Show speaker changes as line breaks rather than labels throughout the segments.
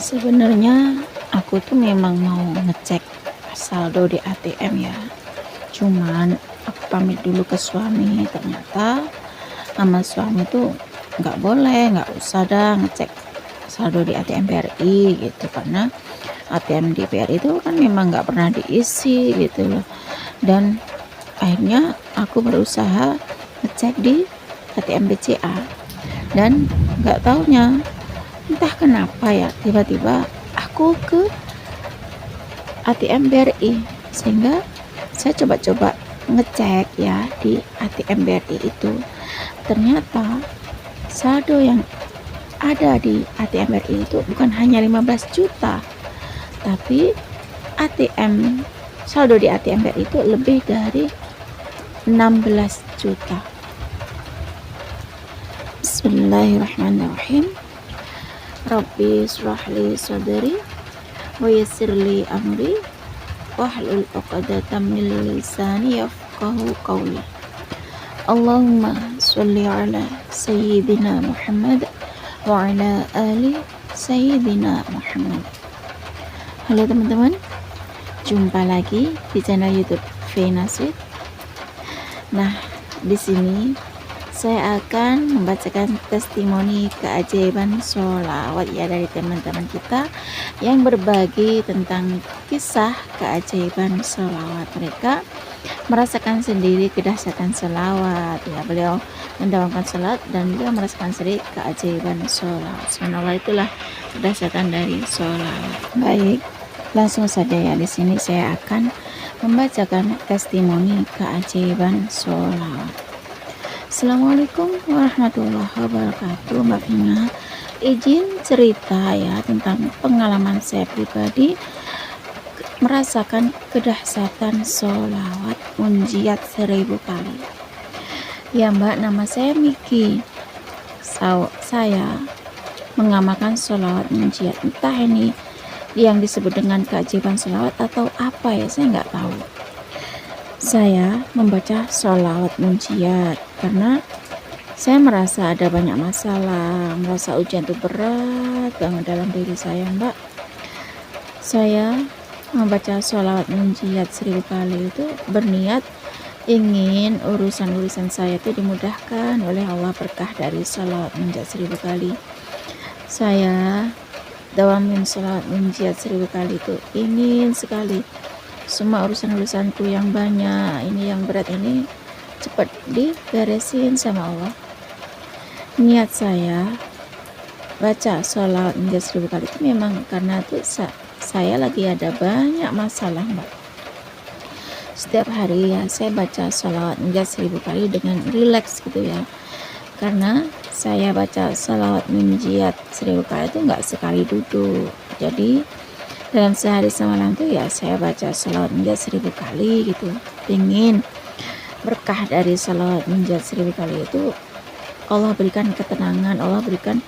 Sebenarnya aku tuh memang mau ngecek saldo di ATM ya. Cuman aku pamit dulu ke suami. Ternyata sama suami tuh nggak boleh, nggak usah dah ngecek saldo di ATM BRI gitu, karena ATM di BRI itu kan memang nggak pernah diisi gitu loh. Dan akhirnya aku berusaha ngecek di ATM BCA, dan nggak taunya entah kenapa ya tiba-tiba aku ke ATM BRI, sehingga saya coba-coba ngecek ya di ATM BRI itu. Ternyata saldo yang ada di ATM BRI itu bukan hanya 15 juta, tapi saldo di ATM BRI itu lebih dari 16 juta. Bismillahirrahmanirrahim. Rabbi shrah li sadri wa yassir li amri wahlul 'uqdatam min lisani yafqahu qawli. Allahumma sholli ala sayyidina Muhammad wa ala ali sayyidina Muhammad. Halo teman-teman, jumpa lagi di channel YouTube Vena Sweet. Nah, di sini saya akan membacakan testimoni keajaiban sholawat ya dari teman-teman kita yang berbagi tentang kisah keajaiban sholawat. Mereka merasakan sendiri kedahsyatan sholawat ya, beliau mendawamkan sholat dan beliau merasakan sendiri keajaiban sholawat. Subhanallah, itulah kedahsyatan dari sholawat. Baik, langsung saja ya, di sini saya akan membacakan testimoni keajaiban sholawat. Assalamualaikum warahmatullahi wabarakatuh. Mbak Vina izin cerita ya tentang pengalaman saya pribadi merasakan kedahsyatan sholawat munjiat 1000 kali. Ya Mbak, nama saya Miki. Saya mengamalkan sholawat munjiat, entah ini yang disebut dengan keajaiban sholawat atau apa ya, saya nggak tahu. Saya membaca sholawat munjiat karena saya merasa ada banyak masalah, merasa ujian itu berat banget dalam diri saya Mbak. Saya membaca sholawat munjiat 1000 kali itu berniat ingin urusan-urusan saya itu dimudahkan oleh Allah, berkah dari sholawat munjiat 1000 kali. Saya dawamin sholawat munjiat 1000 kali itu ingin sekali semua urusan-urusanku yang banyak ini, yang berat ini cepat diberesin sama Allah. Niat saya baca sholawat munjiat 1000 kali itu memang karena itu saya lagi ada banyak masalah Mbak. Setiap hari ya saya baca sholawat munjiat 1000 kali dengan rileks gitu ya, karena saya baca sholawat munjiat 1000 kali itu nggak sekali duduk. Jadi dalam sehari semalam tuh ya saya baca sholawat munjiat 1000 kali gitu. Ingin berkah dari sholawat munjiat 1000 kali itu Allah berikan ketenangan, Allah berikan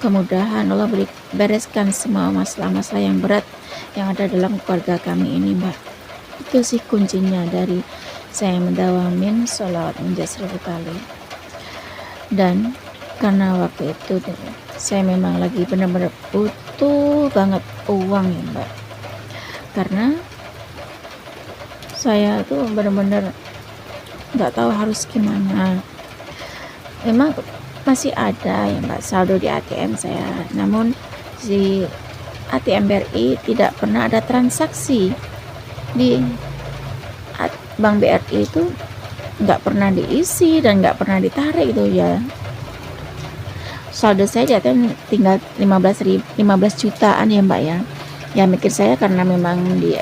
kemudahan, Allah bereskan semua masalah-masalah yang berat yang ada dalam keluarga kami ini Mbak. Itu sih kuncinya dari saya mendawamin sholawat munjiat 1000 kali. Dan karena waktu itu saya memang lagi benar-benar butuh banget uang ya Mbak, karena saya tuh benar-benar nggak tahu harus gimana. Memang masih ada ya Mbak saldo di ATM saya, namun di ATM BRI tidak pernah ada transaksi. Di Bank BRI itu nggak pernah diisi dan nggak pernah ditarik itu ya. Saldo saya di ATM tinggal 15 jutaan ya Mbak ya. Ya mikir saya karena memang di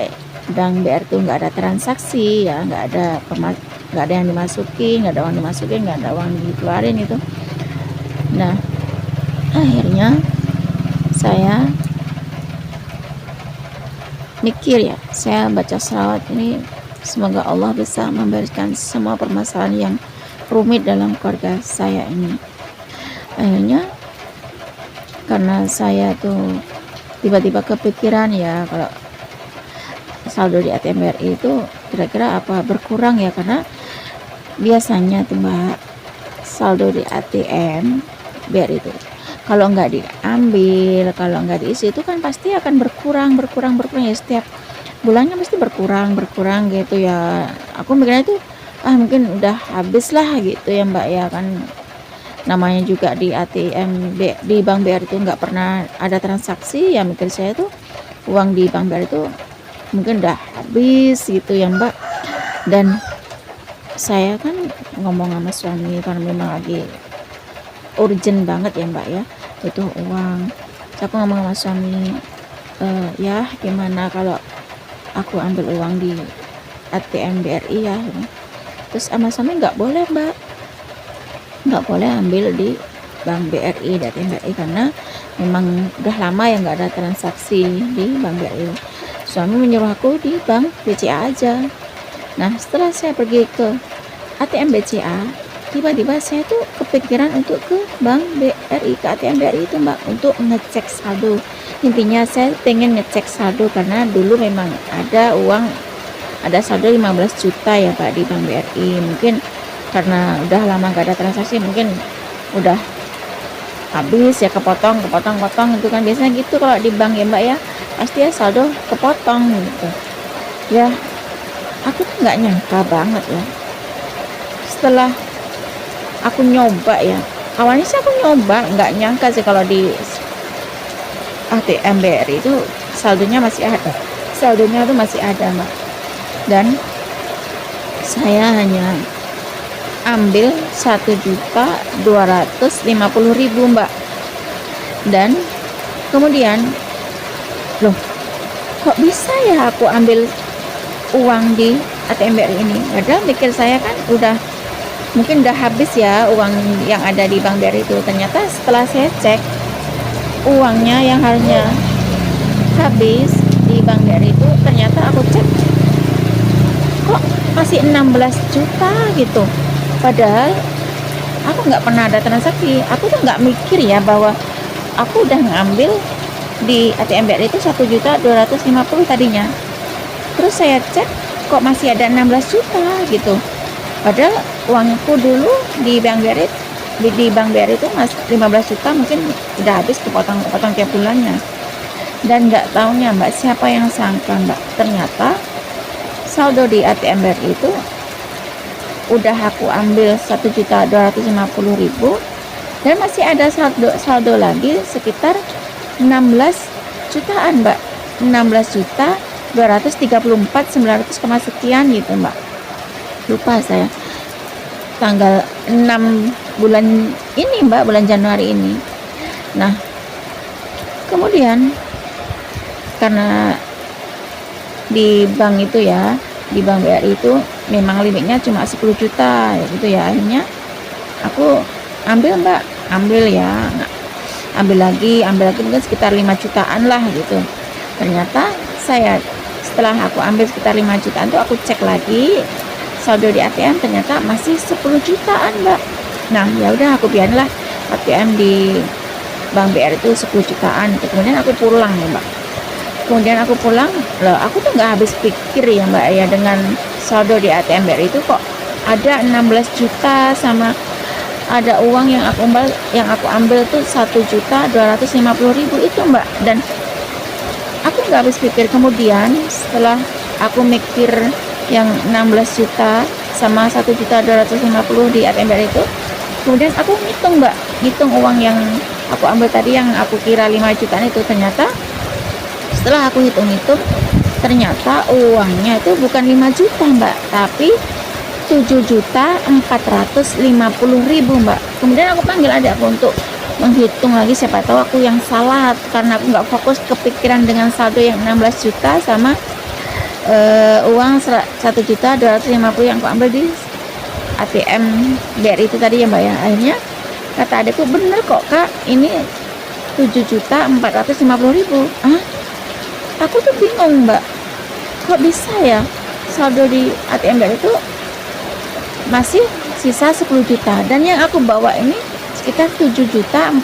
Bank BRI itu nggak ada transaksi ya, nggak ada yang dimasuki, nggak ada uang dimasukin, nggak ada uang dikeluarin itu. Nah akhirnya saya mikir ya, saya baca sholawat ini semoga Allah bisa memberikan semua permasalahan yang rumit dalam keluarga saya ini. Akhirnya karena saya tuh tiba-tiba kepikiran ya, kalau saldo di ATM BRI itu kira-kira apa berkurang ya, karena biasanya tuh Mbak saldo di ATM BRI itu kalau nggak diambil, kalau nggak diisi itu kan pasti akan berkurang ya, setiap bulannya pasti berkurang gitu ya. Aku mikirnya itu mungkin udah habis lah gitu ya Mbak ya, kan namanya juga di ATM di Bank BRI itu nggak pernah ada transaksi ya, mikir saya tuh uang di Bank BRI itu mungkin udah habis gitu ya Mbak. Dan saya kan ngomong sama suami karena memang lagi urgent banget ya Mbak ya, butuh uang. Aku ngomong sama suami, ya gimana kalau aku ambil uang di ATM BRI ya. Terus sama suami nggak boleh Mbak, nggak boleh ambil di Bank BRI, di ATM BRI, karena memang udah lama ya nggak ada transaksi di Bank BRI. Suami menyuruh aku di Bank BCA aja. Nah setelah saya pergi ke ATM BCA, tiba-tiba saya tuh kepikiran untuk ke Bank BRI, ke ATM BRI itu Mbak, untuk ngecek saldo. Intinya saya pengen ngecek saldo karena dulu memang ada uang, ada saldo 15 juta ya Pak di Bank BRI. Mungkin karena udah lama gak ada transaksi, mungkin udah habis ya, kepotong itu kan biasanya gitu kalau di bank ya Mbak ya, pasti ya saldo kepotong gitu ya. Aku tuh nggak nyangka banget ya, setelah aku nyoba ya, awalnya sih aku nyoba nggak nyangka sih kalau di ATM BRI itu saldonya masih ada, Mbak. Dan saya hanya ambil 1.250.000 Mbak. Dan kemudian loh, kok bisa ya aku ambil uang di ATM BRI ini, padahal pikir saya kan mungkin udah habis ya uang yang ada di Bank BRI itu. Ternyata setelah saya cek, uangnya yang harusnya habis di Bank BRI itu, ternyata aku cek kok masih 16 juta gitu. Padahal aku nggak pernah ada transaksi. Aku tuh nggak mikir ya bahwa aku udah ngambil di ATM BRI itu 1.250.000 tadinya. Terus saya cek kok masih ada 16 juta gitu. Padahal uangku dulu di Bank BRI, di Bank BRI itu mas 15 juta mungkin udah habis, kepotong tiap bulannya. Dan nggak taunya Mbak, siapa yang sangka Mbak, ternyata saldo di ATM BRI itu udah aku ambil 1.250.000 dan masih ada saldo lagi sekitar 16 jutaan Mbak, 16.234.900 sekian gitu Mbak. Lupa saya tanggal 6 bulan ini Mbak, bulan Januari ini. Nah kemudian karena di bank itu ya, di Bank BRI itu memang limitnya cuma 10 juta ya gitu ya. Akhirnya aku ambil Mbak, ambil lagi mungkin sekitar 5 jutaan lah gitu. Ternyata setelah aku ambil sekitar 5 jutaan tuh aku cek lagi saldo di ATM, ternyata masih 10 jutaan Mbak. Nah ya udah, aku biarlah ATM di Bank BRI itu 10 jutaan. Kemudian aku pulang ya Mbak. Loh, aku tuh nggak habis pikir ya Mbak ya, dengan saldo di ATM BRI itu kok ada 16 juta sama ada uang yang aku ambil tuh 1.250.000 itu Mbak. Dan aku nggak habis pikir. Kemudian setelah aku mikir yang 16 juta sama 1.250.000 di ATM BRI itu, kemudian aku ngitung uang yang aku ambil tadi yang aku kira 5 jutaan itu. Ternyata setelah aku hitung-hitung, ternyata uangnya itu bukan 5 juta Mbak, tapi 7.450.000 Mbak. Kemudian aku panggil adikku untuk menghitung lagi, siapa tahu aku yang salah karena aku nggak fokus, kepikiran dengan saldo yang 16 juta sama uang 1.250.000 yang aku ambil di ATM BRI itu tadi ya Mbak ya. Akhirnya kata adikku, bener kok Kak, ini 7.450.000. Aku tuh bingung Mbak, kok bisa ya saldo di ATM BRI itu masih sisa 10 juta dan yang aku bawa ini sekitar 7.450.000.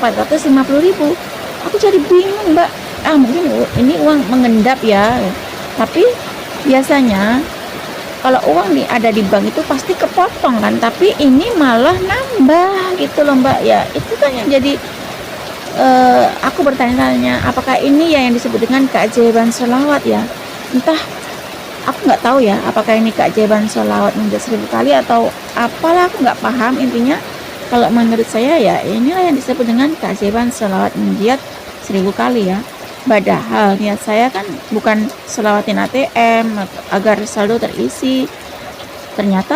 Aku jadi bingung Mbak, mungkin ini uang mengendap ya. Tapi biasanya kalau uang ada di bank itu pasti kepotong kan, tapi ini malah nambah gitu loh Mbak ya. Itu kan yang jadi aku bertanya-tanya, apakah ini ya yang disebut dengan keajaiban sholawat ya? Entah, aku nggak tahu ya, apakah ini keajaiban sholawat munjat 1000 kali atau apalah, aku nggak paham. Intinya, kalau menurut saya ya inilah yang disebut dengan keajaiban sholawat munjat 1000 kali ya. Padahal niat saya kan bukan selawatin ATM agar saldo terisi. Ternyata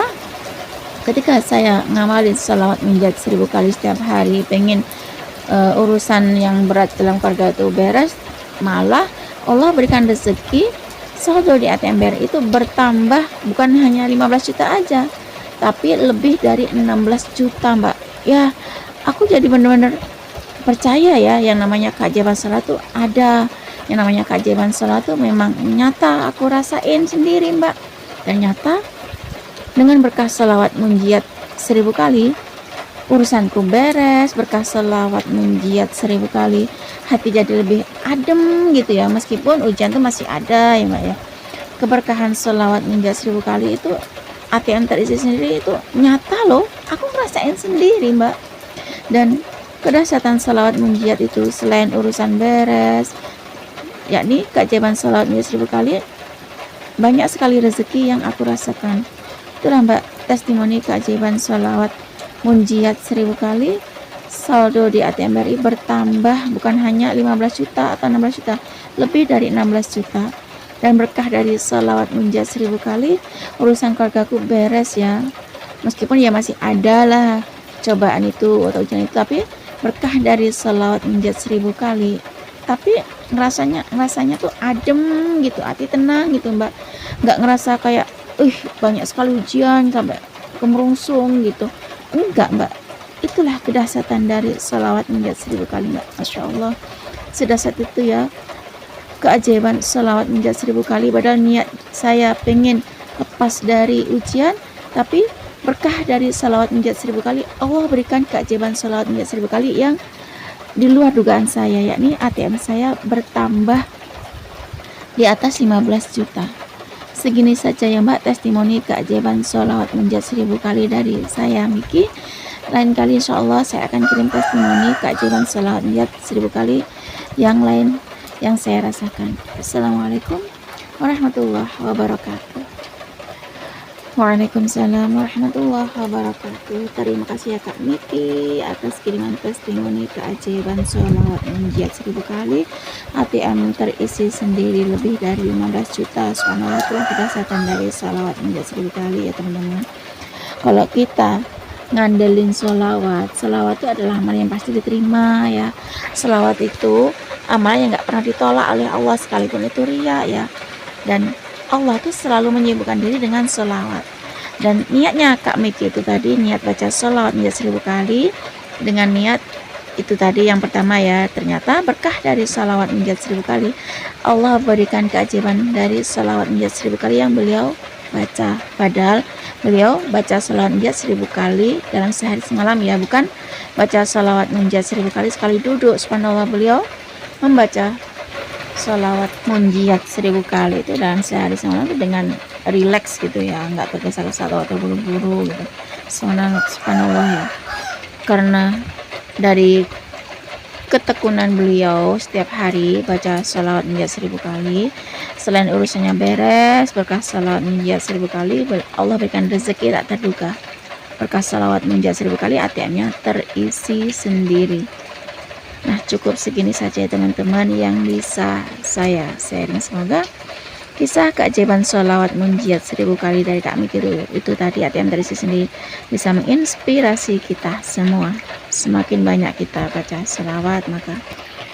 ketika saya ngamalin sholawat munjat 1000 kali setiap hari, pengen urusan yang berat dalam keluarga itu beres, malah Allah berikan rezeki saldo di ATM BRI itu bertambah, bukan hanya 15 juta aja, tapi lebih dari 16 juta, Mbak. Ya, aku jadi benar-benar percaya ya, yang namanya keajaiban salat tuh ada. Yang namanya keajaiban salat tuh memang nyata, aku rasain sendiri, Mbak. Dan nyata, dengan berkah selawat munjiat 1000 kali, urusanku beres. Berkah selawat munjiat 1000 kali, hati jadi lebih adem gitu ya, meskipun hujan tuh masih ada ya, Mbak ya. Keberkahan selawat munjiat 1000 kali itu, ATM terisi sendiri, itu nyata loh, aku ngerasain sendiri, Mbak. Dan kedahsyatan selawat munjiat itu selain urusan beres, yakni keajaiban selawat munjiat 1000 kali, banyak sekali rezeki yang aku rasakan. Itulah, Mbak, testimoni keajaiban selawat munjiat 1000 kali, saldo di ATM BRI bertambah bukan hanya 15 juta atau 16 juta, lebih dari 16 juta. Dan berkah dari selawat munjiat 1000 kali, urusan keluargaku beres ya. Meskipun ya masih ada lah cobaan itu atau ujian itu, tapi berkah dari selawat munjiat 1000 kali, tapi ngerasanya tuh adem gitu, hati tenang gitu, Mbak. Nggak ngerasa kayak banyak sekali ujian sampai kemerungsung gitu, enggak, Mbak. Itulah kedahsyatan dari selawat munjiat 1000 kali, Mbak. Masya Allah, sedahsyat itu ya keajaiban selawat munjiat 1000 kali. Padahal niat saya pengen lepas dari ujian, tapi berkah dari selawat munjiat 1000 kali, Allah berikan keajaiban selawat munjiat 1000 kali yang di luar dugaan saya, yakni ATM saya bertambah di atas 15 juta. Segini saja ya, Mbak, testimoni keajaiban selawat munjiat 1000 kali dari saya, Miki. Lain kali insya Allah saya akan kirim testimoni keajaiban selawat munjiat 1000 kali yang lain yang saya rasakan. Assalamualaikum warahmatullahi wabarakatuh. Waalaikumsalam warahmatullahi wabarakatuh. Terima kasih ya Kak Miki atas kiriman testimoni keajaiban sholawat munjiat 1000 kali, ATM terisi sendiri lebih dari 15 juta. Subhanallah, itulah kedahsyatan dari sholawat munjiat 1000 kali ya teman-teman. Kalau kita ngandelin sholawat itu adalah amal yang pasti diterima ya. Sholawat itu amal yang gak pernah ditolak oleh Allah, sekalipun itu riya ya. Dan Allah tuh selalu menyibukkan diri dengan sholawat. Dan niatnya Kak Miki itu tadi, niat baca sholawat munjiat 1000 kali, dengan niat itu tadi yang pertama ya, ternyata berkah dari sholawat munjiat 1000 kali, Allah berikan keajaiban dari sholawat munjiat 1000 kali yang beliau baca. Padahal beliau baca sholawat munjiat 1000 kali dalam sehari semalam ya, bukan baca sholawat munjiat 1000 kali sekali duduk. Subhanallah, beliau membaca sholawat munjiat 1000 kali itu dalam sehari semalam itu dengan relax gitu ya, nggak tergesa-gesa atau buru-buru gitu. Subhanallah ya, karena dari ketekunan beliau setiap hari baca sholawat munjiat 1000 kali, selain urusannya beres, berkah sholawat munjiat 1000 kali, Allah berikan rezeki tak terduga. Berkah sholawat munjiat 1000 kali, ATM-nya terisi sendiri. Nah, cukup segini saja ya teman-teman yang bisa saya sharing. Semoga kisah keajaiban sholawat munjiat 1000 kali dari Kak Miki itu tadi, ATM terisi sendiri, bisa menginspirasi kita semua. Semakin banyak kita baca sholawat, maka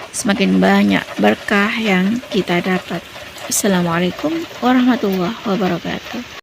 semakin banyak berkah yang kita dapat. Assalamualaikum warahmatullahi wabarakatuh.